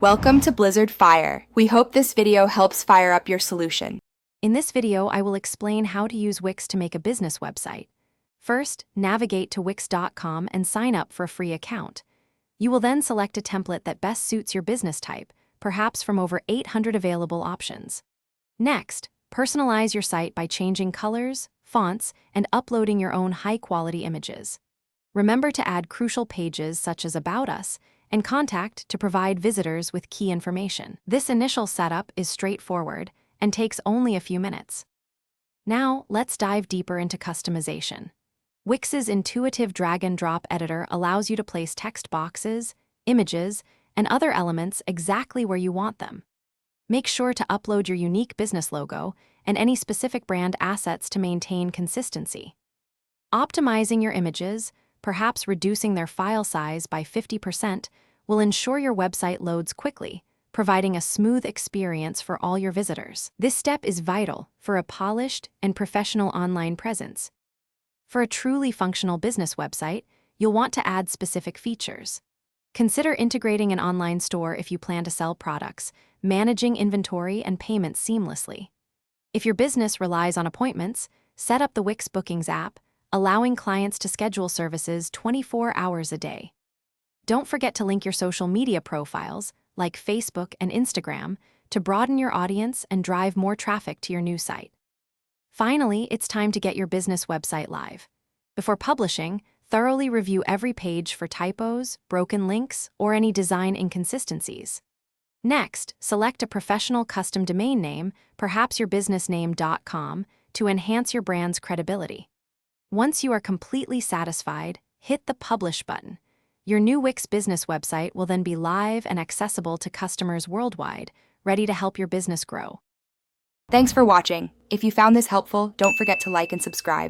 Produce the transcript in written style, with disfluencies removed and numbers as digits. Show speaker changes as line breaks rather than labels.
Welcome to Blizzard Fire. We hope this video helps fire up your solution.
In this video, I will explain how to use Wix to make a business website. First, navigate to wix.com and sign up for a free account. You will then select a template that best suits your business type, perhaps from over 800 available options. Next, personalize your site by changing colors, fonts, and uploading your own high-quality images. Remember to add crucial pages such as About Us and Contact to provide visitors with key information. This initial setup is straightforward and takes only a few minutes. Now, let's dive deeper into customization. Wix's intuitive drag-and-drop editor allows you to place text boxes, images, and other elements exactly where you want them. Make sure to upload your unique business logo and any specific brand assets to maintain consistency. Optimizing your images, perhaps reducing their file size by 50%, will ensure your website loads quickly, providing a smooth experience for all your visitors. This step is vital for a polished and professional online presence. For a truly functional business website, you'll want to add specific features. Consider integrating an online store if you plan to sell products, managing inventory and payments seamlessly. If your business relies on appointments, set up the Wix Bookings app, allowing clients to schedule services 24 hours a day. Don't forget to link your social media profiles, like Facebook and Instagram, to broaden your audience and drive more traffic to your new site. Finally, it's time to get your business website live. Before publishing, thoroughly review every page for typos, broken links, or any design inconsistencies. Next, select a professional custom domain name, perhaps your businessname.com, to enhance your brand's credibility. Once you are completely satisfied, hit the Publish button. Your new Wix business website will then be live and accessible to customers worldwide, ready to help your business grow.
Thanks for watching. If you found this helpful, don't forget to like and subscribe.